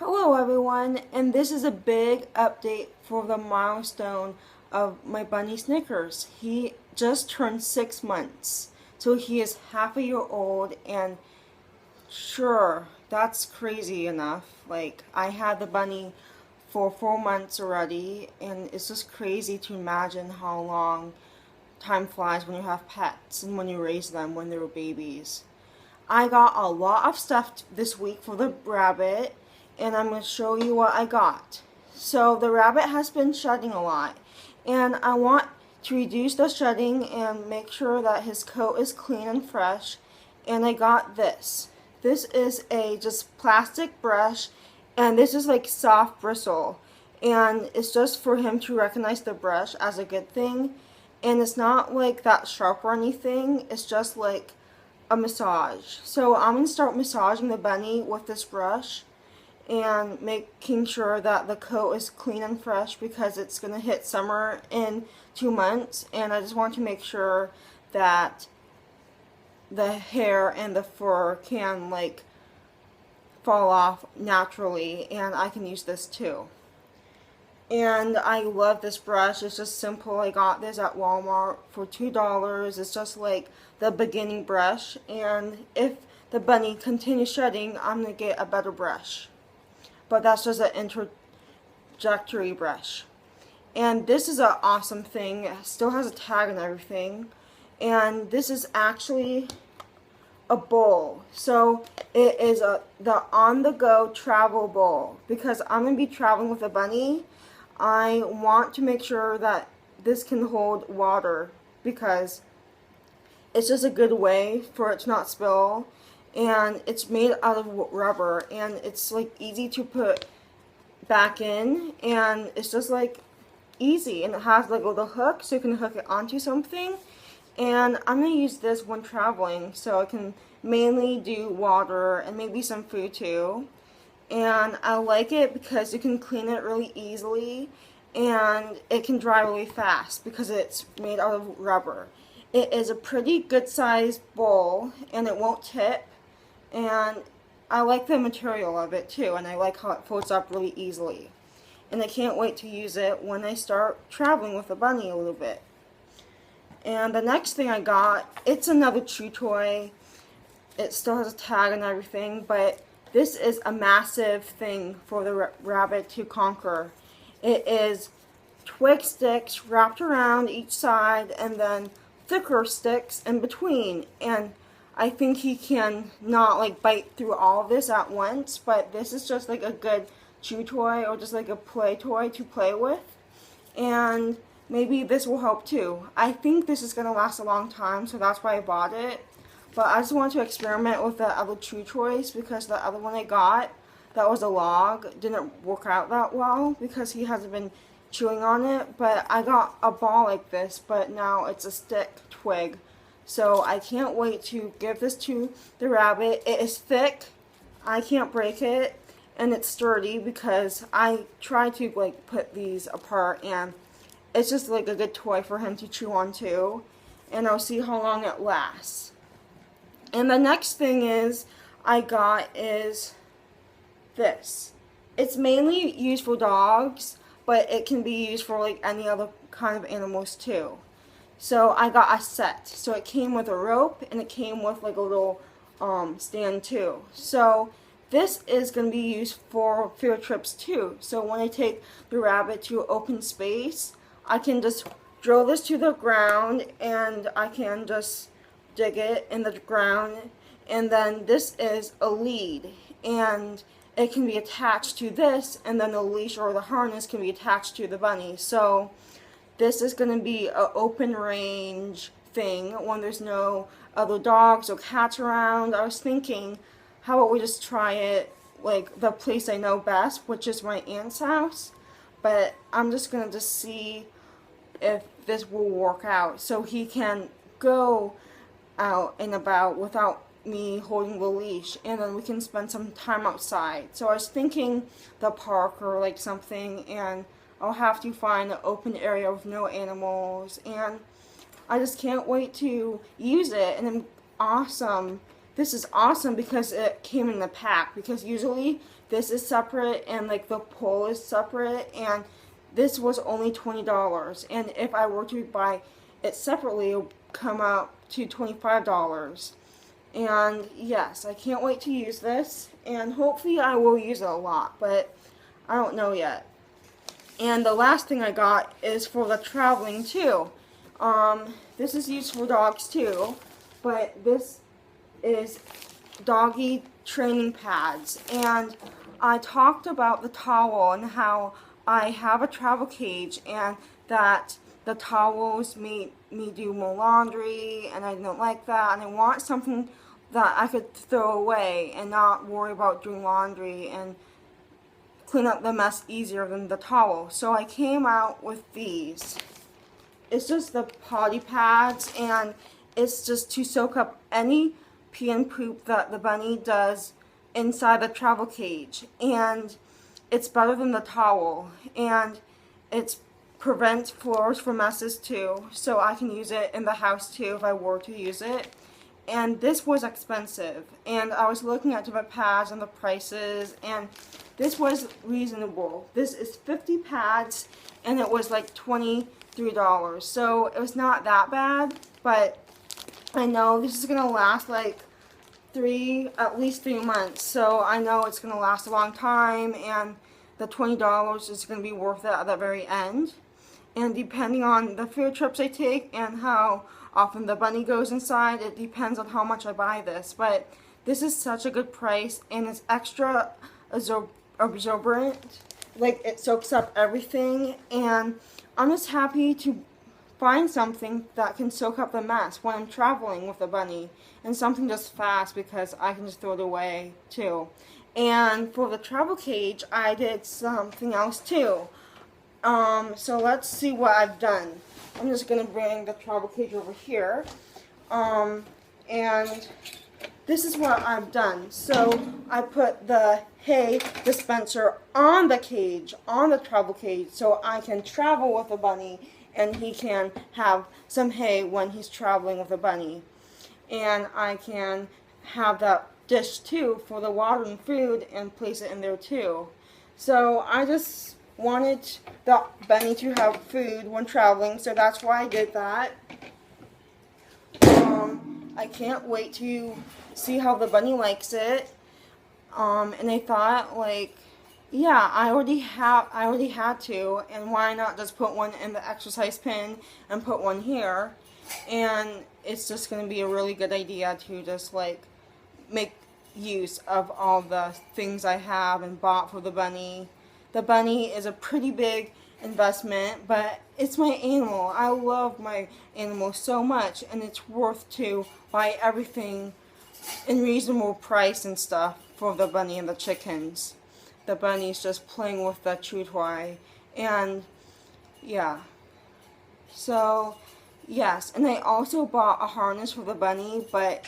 Hello everyone, and this is a big update for the milestone of my bunny Snickers. He just turned 6 months, so he is half a year old, and sure, that's crazy enough. Like, I had the bunny for 4 months already, and it's just crazy to imagine how long time flies when you have pets and when you raise them when they were babies. I got a lot of stuff this week for the rabbit, and I'm going to show you what I got. So the rabbit has been shedding a lot, and I want to reduce the shedding and make sure that his coat is clean and fresh, and I got this. This is a just plastic brush, and this is like soft bristle, and it's just for him to recognize the brush as a good thing, and it's not like that sharp or anything, it's just like a massage. So I'm going to start massaging the bunny with this brush and making sure that the coat is clean and fresh because it's going to hit summer in 2 months, and I just want to make sure that the hair and the fur can like fall off naturally, and I can use this too. And I love this brush. It's just simple. I got this at Walmart for $2. It's just like the beginning brush. And if the bunny continues shedding, I'm going to get a better brush. But that's just an introductory brush. And this is an awesome thing. It still has a tag and everything. And this is actually a bowl. So it is the on-the-go travel bowl. Because I'm going to be traveling with a bunny, I want to make sure that this can hold water because it's just a good way for it to not spill, and it's made out of rubber, and it's like easy to put back in, and it's just like easy, and it has like a little hook so you can hook it onto something. And I'm going to use this when traveling, so I can mainly do water and maybe some food too. And I like it because you can clean it really easily, and it can dry really fast because it's made out of rubber. It is a pretty good sized bowl, and it won't tip, and I like the material of it too, and I like how it folds up really easily. And I can't wait to use it when I start traveling with the bunny a little bit. And the next thing I got, it's another chew toy. It still has a tag and everything, but this is a massive thing for the rabbit to conquer. It is twig sticks wrapped around each side and then thicker sticks in between. And I think he can not like bite through all of this at once, but this is just like a good chew toy or just like a play toy to play with. And maybe this will help too. I think this is going to last a long time, so that's why I bought it. But I just want to experiment with the other chew toys because the other one I got, that was a log, didn't work out that well because he hasn't been chewing on it. But I got a ball like this, but now it's a stick twig. So I can't wait to give this to the rabbit. It is thick, I can't break it, and it's sturdy because I try to like put these apart, and it's just like a good toy for him to chew on too. And I'll see how long it lasts. And the next thing I got is this. It's mainly used for dogs, but it can be used for like any other kind of animals too. So I got a set. So it came with a rope, and it came with like a little stand too. So this is going to be used for field trips too. So when I take the rabbit to open space, I can just drill this to the ground, and I can just dig it in the ground, and then this is a lead, and it can be attached to this, and then the leash or the harness can be attached to the bunny. So this is going to be an open range thing when there's no other dogs or cats around. I was thinking, how about we just try it like the place I know best, which is my aunt's house, but I'm just going to just see if this will work out so he can go out and about without me holding the leash, and then we can spend some time outside. So I was thinking the park or like something, and I'll have to find an open area with no animals, and I just can't wait to use it. And then awesome this is awesome because it came in the pack, because usually this is separate and like the pole is separate, and this was only $20, and if I were to buy it separately, it would come out to $25. And yes, I can't wait to use this, and hopefully I will use it a lot, but I don't know yet. And the last thing I got is for the traveling too. This is used for dogs too, but this is doggy training pads. And I talked about the towel and how I have a travel cage, and that the towels made me do more laundry, and I don't like that, and I want something that I could throw away and not worry about doing laundry and clean up the mess easier than the towel. So I came out with these. It's just the potty pads, and it's just to soak up any pee and poop that the bunny does inside the travel cage. And it's better than the towel, and it prevents floors from messes too, so I can use it in the house too if I were to use it. And this was expensive, and I was looking at different pads and the prices, and this was reasonable. This is 50 pads, and it was like $23, so it was not that bad. But I know this is gonna last like at least 3 months, so I know it's gonna last a long time, and the $20 is gonna be worth it at the very end. And depending on the field trips I take and how often the bunny goes inside, it depends on how much I buy this. But this is such a good price, and it's extra absorbent, like it soaks up everything, and I'm just happy to find something that can soak up the mess when I'm traveling with the bunny, and something just fast because I can just throw it away too. And for the travel cage, I did something else too. So let's see what I've done. I'm just going to bring the travel cage over here. And this is what I've done. So I put the hay dispenser on the cage, on the travel cage, so I can travel with the bunny, and he can have some hay when he's traveling with the bunny. And I can have that dish too for the water and food and place it in there too. So I just wanted the bunny to have food when traveling, so that's why I did that. I can't wait to see how the bunny likes it. And I thought, like, yeah, I already had to, and why not just put one in the exercise bin and put one here? And it's just going to be a really good idea to just like make use of all the things I have and bought for the bunny. The bunny is a pretty big investment, but it's my animal. I love my animal so much, and it's worth to buy everything in reasonable price and stuff for the bunny and the chickens. The bunny's just playing with the chew toy, and yeah. So yes, and I also bought a harness for the bunny, but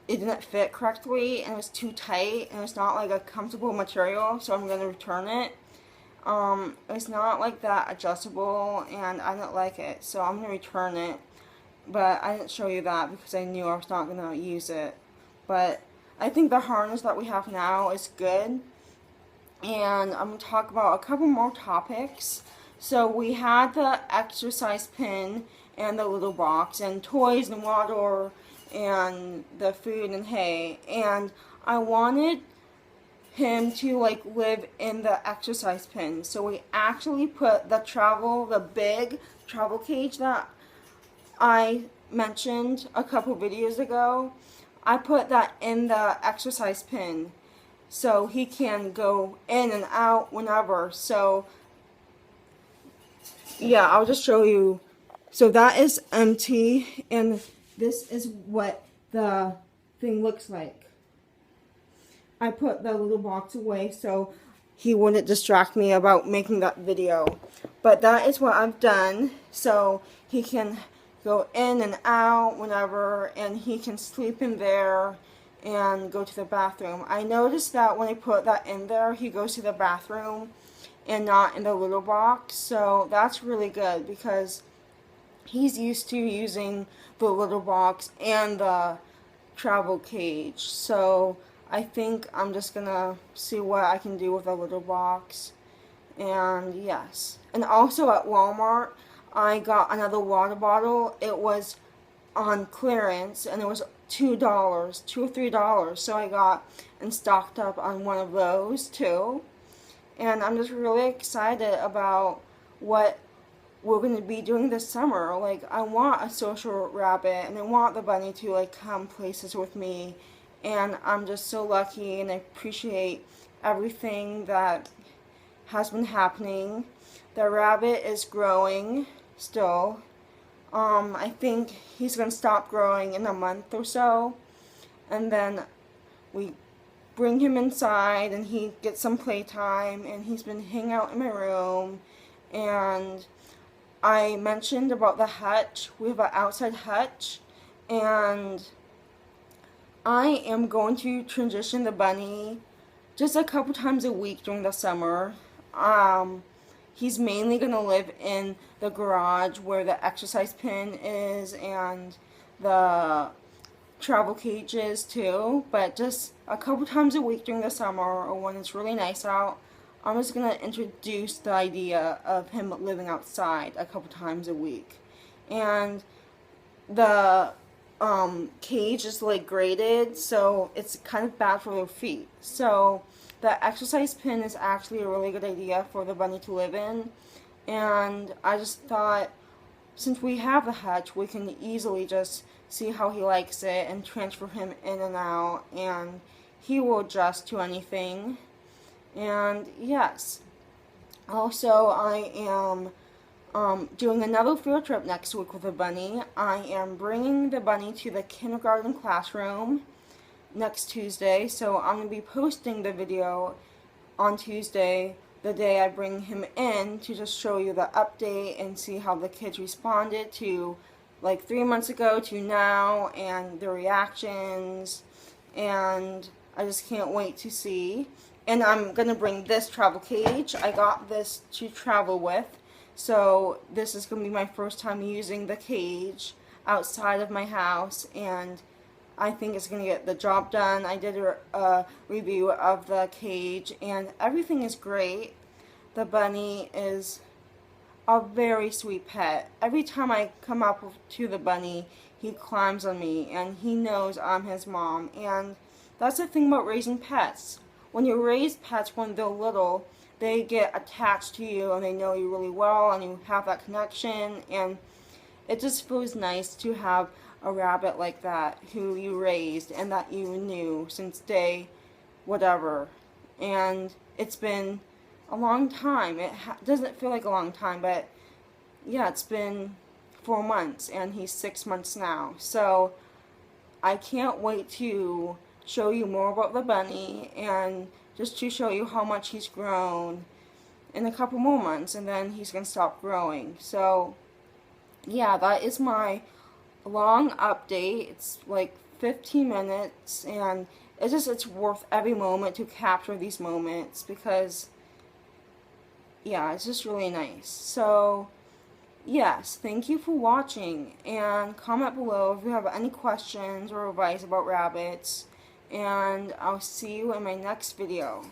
it didn't fit correctly, and it was too tight, and it's not like a comfortable material, so I'm going to return it. It's not like that adjustable, and I don't like it, so I'm going to return it. But I didn't show you that because I knew I was not going to use it. But I think the harness that we have now is good. And I'm going to talk about a couple more topics. So we had the exercise pin and the little box and toys and water and the food and hay. And I wanted him to like live in the exercise pin. So we actually put the big travel cage that I mentioned a couple videos ago. I put that in the exercise pin so he can go in and out whenever. So yeah, I'll just show you. So that is empty, and this is what the thing looks like. I put the little box away so he wouldn't distract me about making that video. But that is what I've done, so he can go in and out whenever, and he can sleep in there and go to the bathroom. I noticed that when I put that in there, he goes to the bathroom and not in the little box, so that's really good because he's used to using the little box and the travel cage. So I think I'm just gonna see what I can do with a litter box. And yes. And also at Walmart, I got another water bottle. It was on clearance and it was $2, $2 or $3. So I got and stocked up on one of those too. And I'm just really excited about what we're going to be doing this summer. Like, I want a social rabbit and I want the bunny to like come places with me. And I'm just so lucky and I appreciate everything that has been happening. The rabbit is growing still. I think he's going to stop growing in a month or so. And then we bring him inside and he gets some playtime, and he's been hanging out in my room. And I mentioned about the hutch. We have an outside hutch, and I am going to transition the bunny just a couple times a week during the summer. He's mainly going to live in the garage where the exercise pin is and the travel cages too, but just a couple times a week during the summer or when it's really nice out, I'm just going to introduce the idea of him living outside a couple times a week. And the cage is like graded, so it's kind of bad for their feet. So the exercise pin is actually a really good idea for the bunny to live in. And I just thought, since we have the hutch, we can easily just see how he likes it and transfer him in and out, and he will adjust to anything. And yes, also I am doing another field trip next week with the bunny. I am bringing the bunny to the kindergarten classroom next Tuesday, so I'm going to be posting the video on Tuesday, the day I bring him in, to just show you the update and see how the kids responded to like 3 months ago to now and the reactions. And I just can't wait to see. And I'm going to bring this travel cage. I got this to travel with, so this is going to be my first time using the cage outside of my house, and I think it's going to get the job done. I did a review of the cage, and everything is great. The bunny is a very sweet pet. Every time I come up to the bunny, he climbs on me, and he knows I'm his mom. And that's the thing about raising pets. When you raise pets when they're little, they get attached to you, and they know you really well, and you have that connection, and it just feels nice to have a rabbit like that who you raised and that you knew since day whatever. And it's been a long time. It doesn't feel like a long time, but yeah, it's been 4 months and he's 6 months now. So I can't wait to show you more about the bunny and just to show you how much he's grown in a couple more months, and then he's going to stop growing. So yeah, that is my long update. It's like 15 minutes, and it's worth every moment to capture these moments, because yeah, it's just really nice. So yes, thank you for watching, and comment below if you have any questions or advice about rabbits, and I'll see you in my next video.